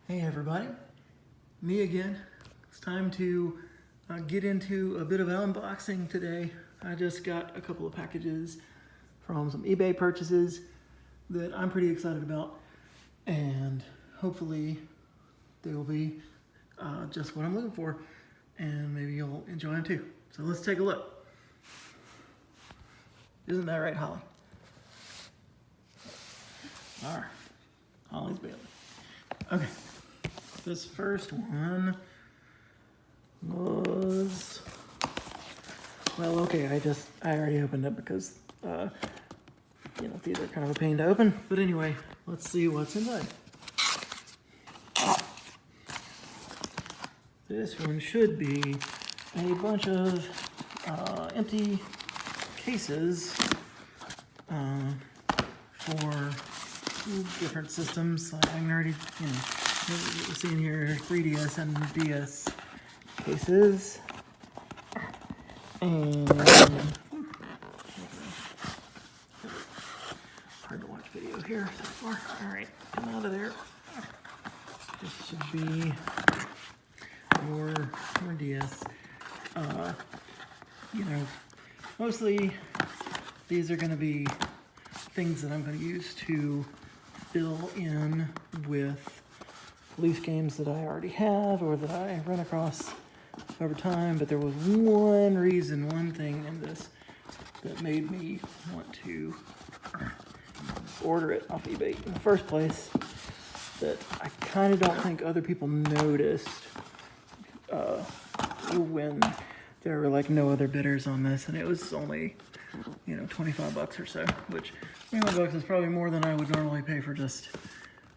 Hey everybody, me again. It's time to get into a bit of unboxing today. I just got a couple of packages from some eBay purchases that I'm pretty excited about, and hopefully they will be just what I'm looking for, and maybe you'll enjoy them too. So let's take a look. Isn't that right, Holly? All right, Holly's Bailey. Okay. This first one was, well, okay, I already opened it because, these are kind of a pain to open. But anyway, let's see what's inside. This one should be a bunch of empty cases for different systems. I can already, we're seeing here 3DS and DS cases, and hard to watch video here so far. All right, come out of there. This should be more DS. Mostly these are going to be things that I'm going to use to fill in with loose games that I already have or that I run across over time. But there was one thing in this that made me want to order it off eBay in the first place that I kind of don't think other people noticed when there were like no other bidders on this, and it was only $25 or so, which $25 is probably more than I would normally pay for just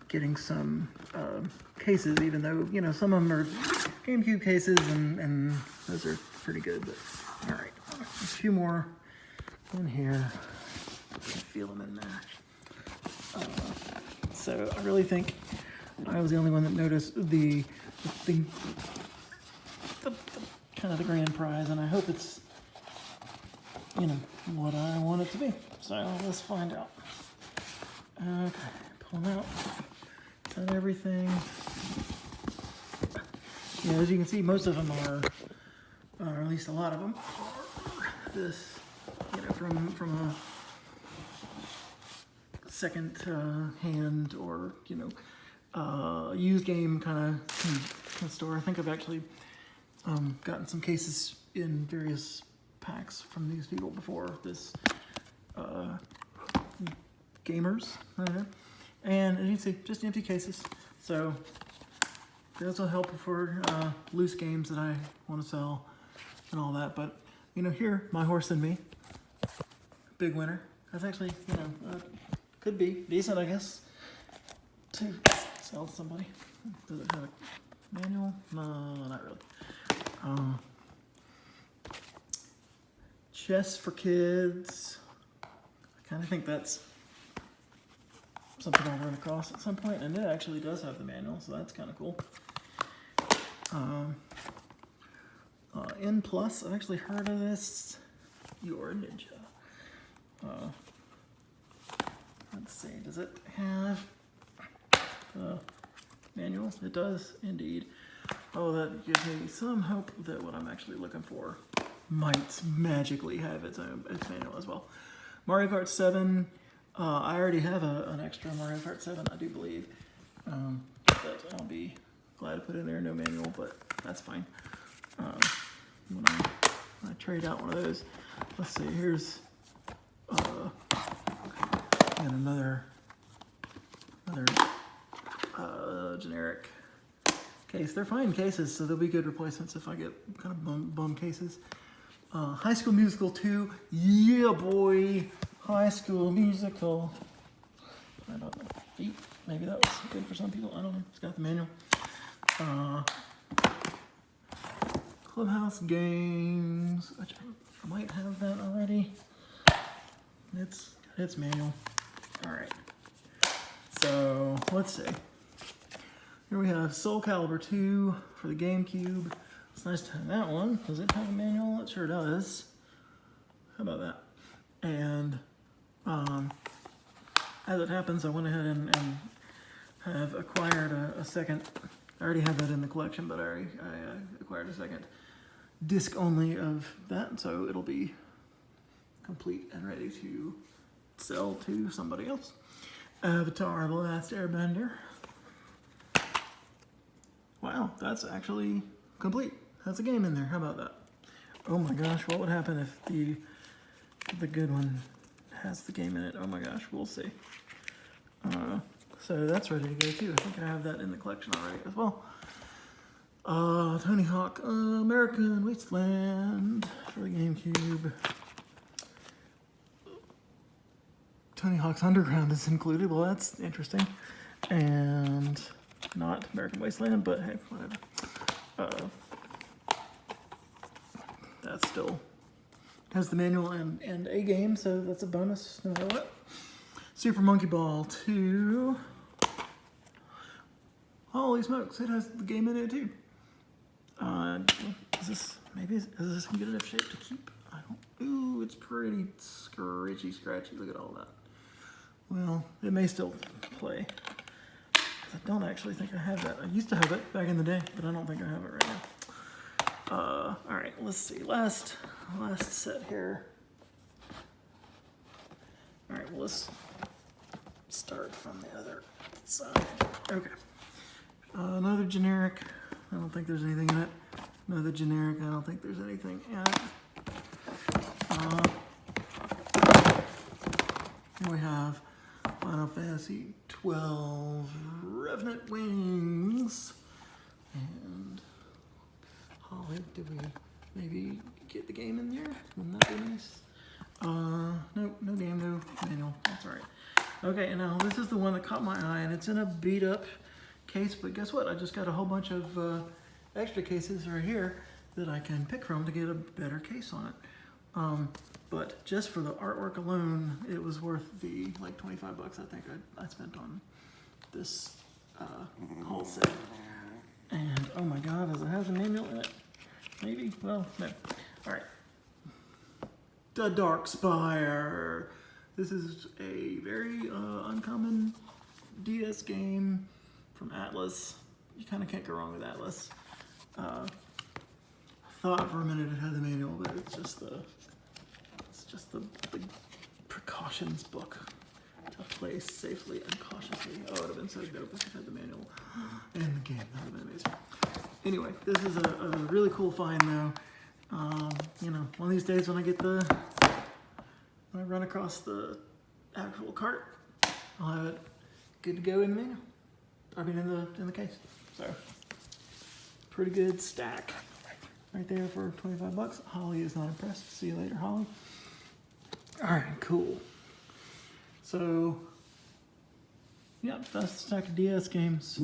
getting some cases, even though some of them are GameCube cases and those are pretty good. But all right, a few more in here. I feel them in there. So I really think I was the only one that noticed the kind of the grand prize, and I hope it's what I want it to be. So let's find out. Okay, pull them out. Is that everything? Yeah, as you can see, most of them are, or at least a lot of them, are this, from a second hand or used game kind of store. I think I've actually gotten some cases in various packs from these people before. This gamers right there. And as you can see, just empty cases. So those will help for loose games that I want to sell and all that. But here, My Horse and Me, big winner. That's actually could be decent, I guess, to sell to somebody. Does it have a manual? No, not really. Chess for Kids. I kind of think that's something I'll run across at some point, and it actually does have the manual, so that's kind of cool. N Plus, I've actually heard of this. Your Ninja. Let's see, does it have the manual? It does indeed. Oh, that gives me some hope that what I'm actually looking for might magically have its manual as well. Mario Kart 7. I already have an extra Mario Kart 7, I do believe. But I'll be glad to put in there no manual, but that's fine. When I trade out one of those, let's see. Here's and another generic case. They're fine cases, so they'll be good replacements if I get kind of bum cases. High School Musical 2. Yeah, boy. High School Musical. I don't know. Maybe that was good for some people. I don't know. It's got the manual. Clubhouse Games, which I might have that already. It's got its manual. All right. So let's see. Here we have Soul Calibur 2 for the GameCube. It's nice to have that one. Does it have a manual? It sure does. How about that? And as it happens, I went ahead and have acquired a second. I already had that in the collection, but I acquired a second disc only of that, so it'll be complete and ready to sell to somebody else. Avatar: The Last Airbender. Wow, that's actually complete. Has a game in there. How about that? Oh my gosh, what would happen if the good one has the game in it? Oh my gosh, we'll see. So that's ready to go too. I think I have that in the collection already as well. Tony Hawk American Wasteland for the GameCube. Tony Hawk's Underground is included. Well, that's interesting. And not American Wasteland, but hey, whatever. That still has the manual and a game, so that's a bonus no matter what. Super Monkey Ball 2. Holy smokes, it has the game in it too. Is this in good enough shape to keep? I don't. Ooh, it's pretty scratchy. Look at all that. Well, it may still play. I don't actually think I have that. I used to have it back in the day, but I don't think I have it right now. All right, let's see. Last set here. All right, well, let's start from the other side. Okay. Another generic. I don't think there's anything in it. Another generic. I don't think there's anything in it. Here we have Final Fantasy 12 Revenant Wings. And Holly, did we maybe get the game in there? Wouldn't that be nice? No game, no manual. That's all right. Okay, and now this is the one that caught my eye, and it's in a beat up case, but guess what? I just got a whole bunch of extra cases right here that I can pick from to get a better case on it. But just for the artwork alone, it was worth the like 25 bucks I think I spent on this whole set. And oh my god, does it have a manual in it? Maybe? Well, no. All right. The Dark Spire. This is a very uncommon DS game from Atlas. You kind of can't go wrong with Atlas. I thought for a minute it had the manual, but it's just the precautions book to play safely and cautiously. Oh, it would have been so dope if it had the manual and the game. That would have been amazing. Anyway, this is a really cool find though. You know, one of these days when I run across the actual cart, I'll have it good to go in the manual. I mean, in the case. So, pretty good stack right there for 25 bucks. Holly is not impressed. See you later, Holly. All right, cool. So, yeah, that's the stack of DS games.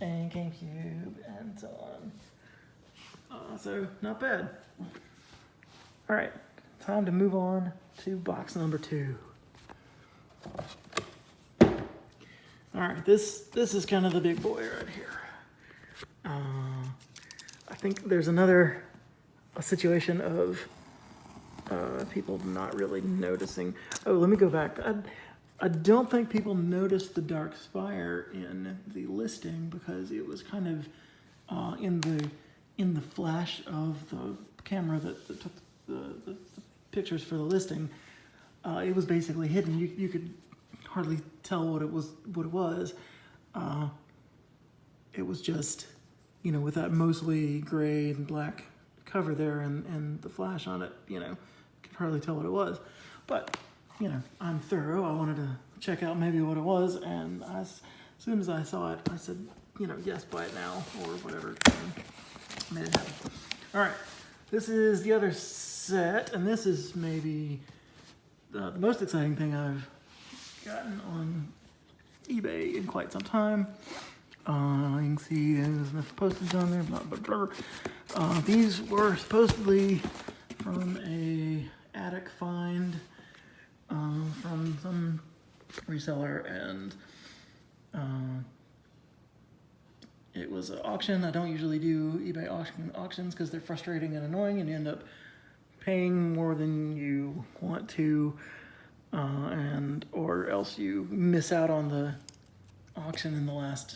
And GameCube and so on. So, not bad. All right, time to move on to box number 2. All right, this is kind of the big boy right here. I think there's a situation of people not really noticing. Oh, let me go back. I don't think people noticed the Dark Spire in the listing because it was kind of in the flash of the camera that took the pictures for the listing. It was basically hidden. You could hardly tell what it was. It was just, you know, with that mostly gray and black cover there and the flash on it, you know, could hardly tell what it was. But, you know, I'm thorough. I wanted to check out maybe what it was, and as soon as I saw it, I said, you know, yes, buy it now, or whatever, and made it happen. All right, this is the other set, and this is maybe the most exciting thing I've gotten on eBay in quite some time. You can see there's enough postage on there, blah, blah, blah. These were supposedly from a attic find from some reseller, and it was an auction. I don't usually do eBay auctions because they're frustrating and annoying, and you end up paying more than you want to, or else you miss out on the auction in the last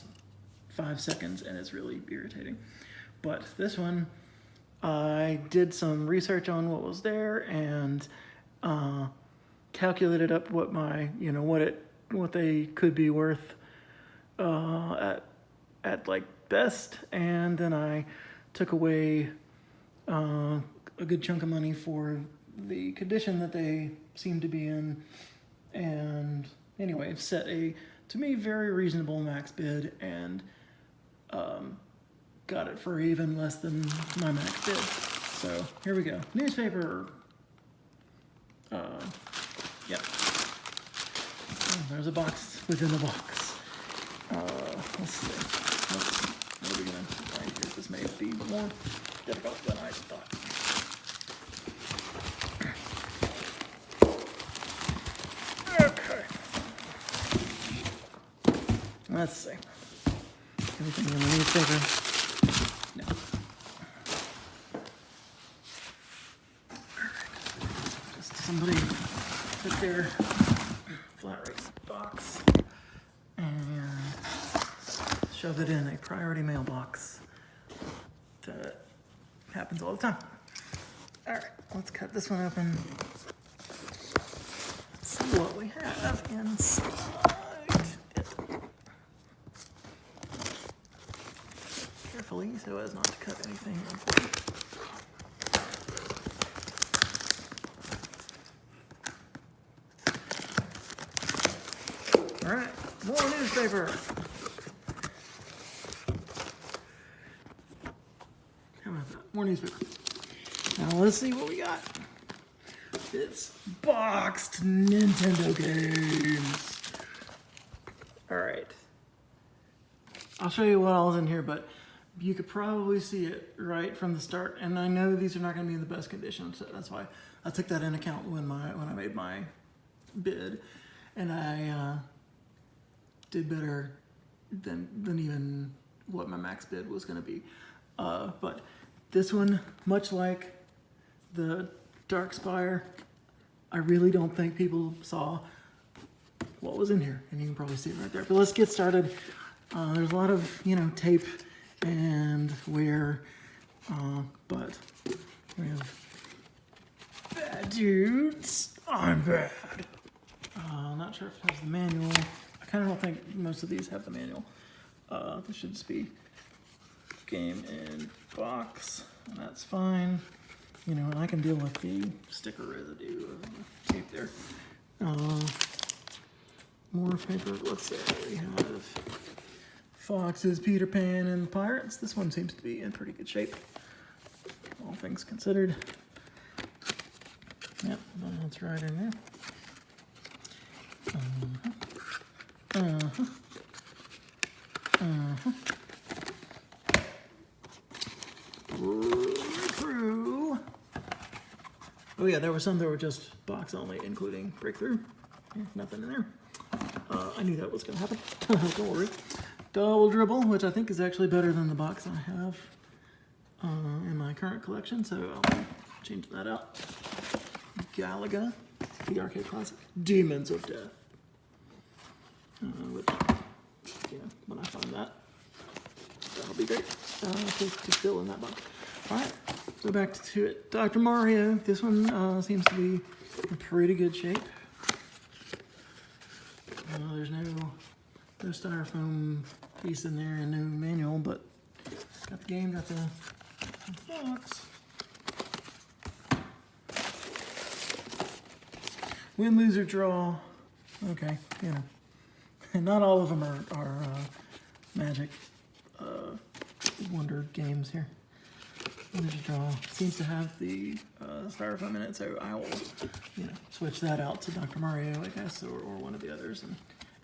5 seconds, and it's really irritating. But this one, I did some research on what was there and calculated up what my, what they could be worth at like best, and then I took away a good chunk of money for the condition that they seem to be in, and anyway, set a, to me, very reasonable max bid, and got it for even less than my max bid. So here we go. Newspaper. Yeah. Oh, there's a box within a box. Let's see. What are we gonna find here? This may be more difficult than I thought. Okay. Let's see. Anything in the newspaper? No. Alright. Just somebody took their flat rate box and shoved it in a priority mailbox. That happens all the time. Alright, let's cut this one open. Let's see what we have inside it. Carefully, so as not to cut anything important. Alright, more newspaper. How about that? More newspaper. Now let's see what we got. It's boxed Nintendo games. Alright. I'll show you what all's in here, but you could probably see it right from the start. And I know these are not going to be in the best condition, so that's why I took that into account when I made my bid. And I did better than even what my max bid was going to be. But this one, much like the Dark Spire, I really don't think people saw what was in here, and you can probably see it right there. But let's get started. There's a lot of, tape and wear, but we have bad dudes. I'm bad. Not sure if it has the manual. I kind of don't think most of these have the manual. This should just be game in box, and that's fine. And I can deal with the sticker residue of the tape there. More paper. Let's say we have Foxes, Peter Pan, and Pirates. This one seems to be in pretty good shape, all things considered. Yep, that's right in there. Breakthrough. Oh yeah, there were some that were just box only, including Breakthrough. Nothing in there. I knew that was going to happen. Don't worry. Double Dribble, which I think is actually better than the box I have in my current collection, so I'll change that out. Galaga, the arcade classic. Demons of Death. Which, when I find that, that'll be great to fill in that box. Alright, so back to it. Dr. Mario, this one seems to be in pretty good shape. There's no styrofoam piece in there and no manual, but got the game, got the box. Win, lose, or draw. Okay, And not all of them are Magic Wonder games here. Win, lose, or draw seems to have the styrofoam in it, so I will, switch that out to Dr. Mario, I guess, or one of the others. And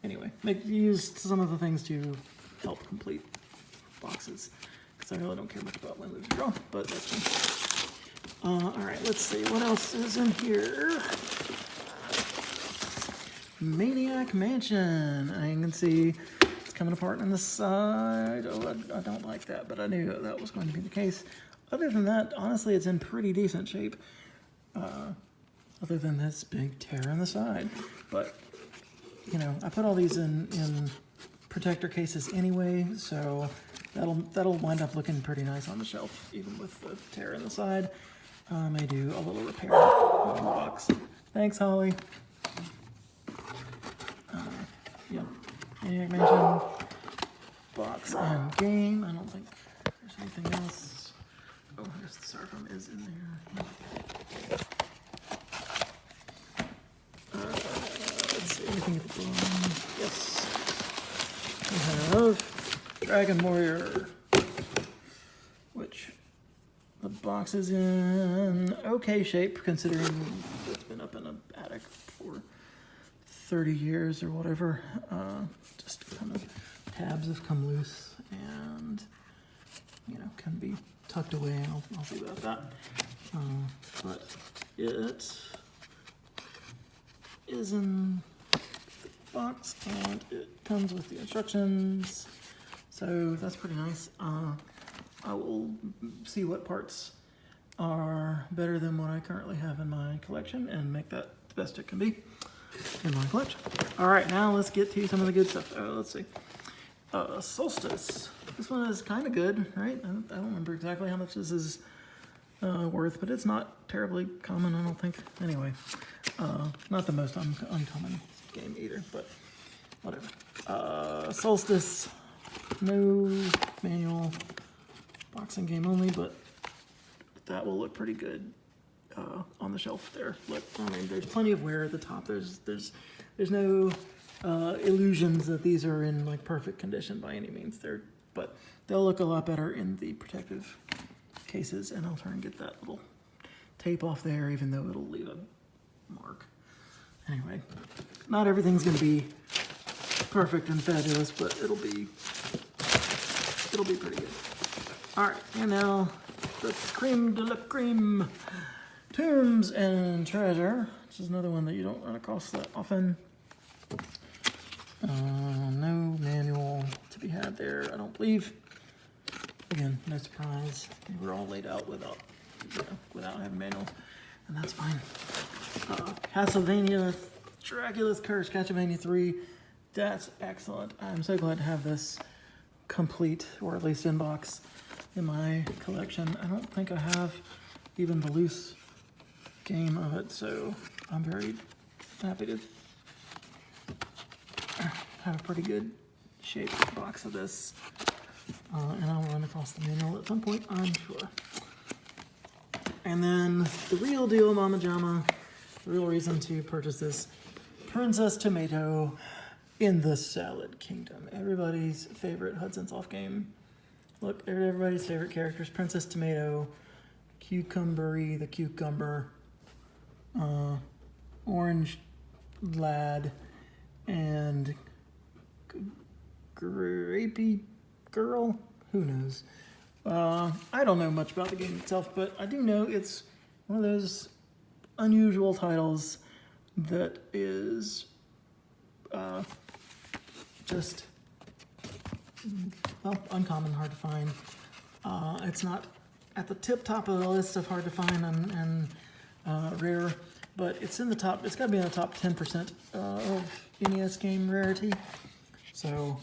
anyway, use some of the things to help complete boxes, because I really don't care much about win, lose, or draw, but that's fine. All right, let's see what else is in here. Maniac Mansion. I can see it's coming apart on the side. Oh, I don't like that, but I knew that was going to be the case. Other than that, honestly, it's in pretty decent shape. Other than this big tear on the side. But you know, I put all these in protector cases anyway, so that'll wind up looking pretty nice on the shelf, even with the tear in the side. I may do a little repair on the box. Thanks, Holly. Yeah, Maniac Mansion box and game. I don't think there's anything else. Oh, I guess the styrofoam is in there. Let's see, anything at the bottom? Yes. We have Dragon Warrior, which the box is in okay shape considering it's been up in an attic for 30 years or whatever. Just kind of tabs have come loose and, you know, can be tucked away. I'll see about that. But it is in the box and it comes with the instructions. So that's pretty nice. I will see what parts are better than what I currently have in my collection and make that the best it can be in my collection. All right, now let's get to some of the good stuff. Let's see. Solstice. This one is kind of good, right? I don't remember exactly how much this is worth, but it's not terribly common, I don't think. Anyway, not the most uncommon game either, but whatever. Solstice. No manual. Boxing game only, but that will look pretty good on the shelf there. Look, I mean, there's plenty of wear at the top. There's no illusions that these are in like perfect condition by any means. But they'll look a lot better in the protective cases, and I'll try and get that little tape off there, even though it'll leave a mark. Anyway, not everything's gonna be perfect and fabulous, but it'll be pretty good. All right, and now the creme de la creme, Tombs and Treasure, which is another one that you don't run across that often. No manual to be had there, I don't believe. Again, no surprise. They were all laid out without having manuals, and that's fine. Castlevania, Dracula's Curse, Castlevania 3. That's excellent. I'm so glad to have this complete, or at least in box, in my collection. I don't think I have even the loose game of it, so I'm very happy to have a pretty good shaped box of this. And I'll run across the manual at some point, I'm sure. And then the real deal, Mama Jama, the real reason to purchase this, Princess Tomato in the Salad Kingdom. Everybody's favorite Hudson Soft game. Look, everybody's favorite characters, Princess Tomato, Cucumbery the Cucumber, Orange Lad, and Grapey Girl? Who knows? I don't know much about the game itself, but I do know it's one of those unusual titles that is just, well, uncommon, hard to find. It's not at the top of the list of hard to find and rare, but it's in the top, it's gotta be in the top 10% of NES game rarity. So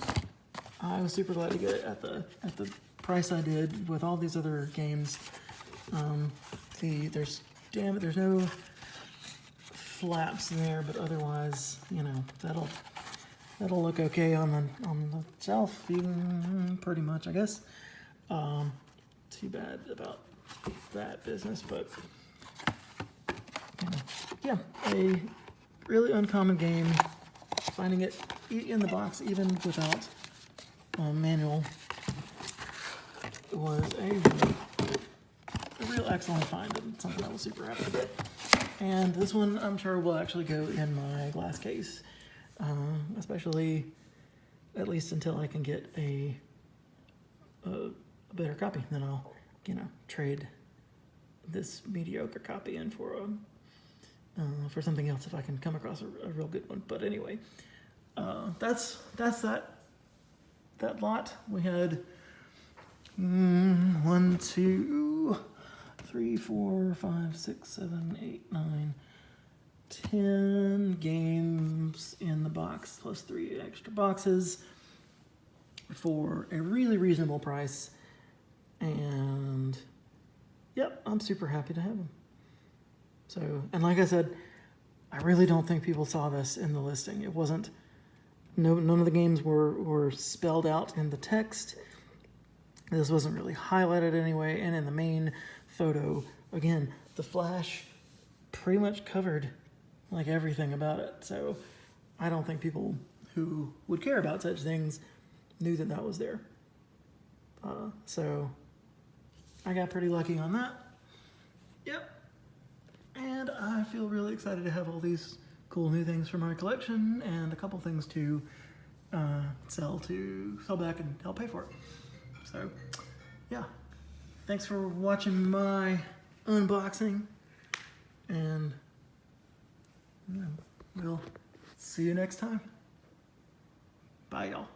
I was super glad to get it at the price I did with all these other games. There's no flaps there, but otherwise, you know, that'll look okay on the shelf, even pretty much, I guess. Too bad about that business, but yeah, a really uncommon game. Finding it in the box, even without manual, was a real excellent find and something I was super happy to get. And this one, I'm sure, will actually go in my glass case, especially at least until I can get a better copy. Then I'll, trade this mediocre copy in for something else if I can come across a real good one. But anyway, that's that lot. We had 1, 2, 3, 4, 5, 6, 7, 8, 9, 10 games in the box. box plus 3 extra boxes for a really reasonable price. And yep, I'm super happy to have them. So, and like I said, I really don't think people saw this in the listing. It wasn't, none of the games were spelled out in the text. This wasn't really highlighted anyway, and in the main photo, again, the flash pretty much covered like everything about it. So I don't think people who would care about such things knew that that was there. So I got pretty lucky on that. Yep. And I feel really excited to have all these cool new things for my collection and a couple things to sell back and help pay for it. So yeah, thanks for watching my unboxing, and we'll see you next time. Bye, y'all.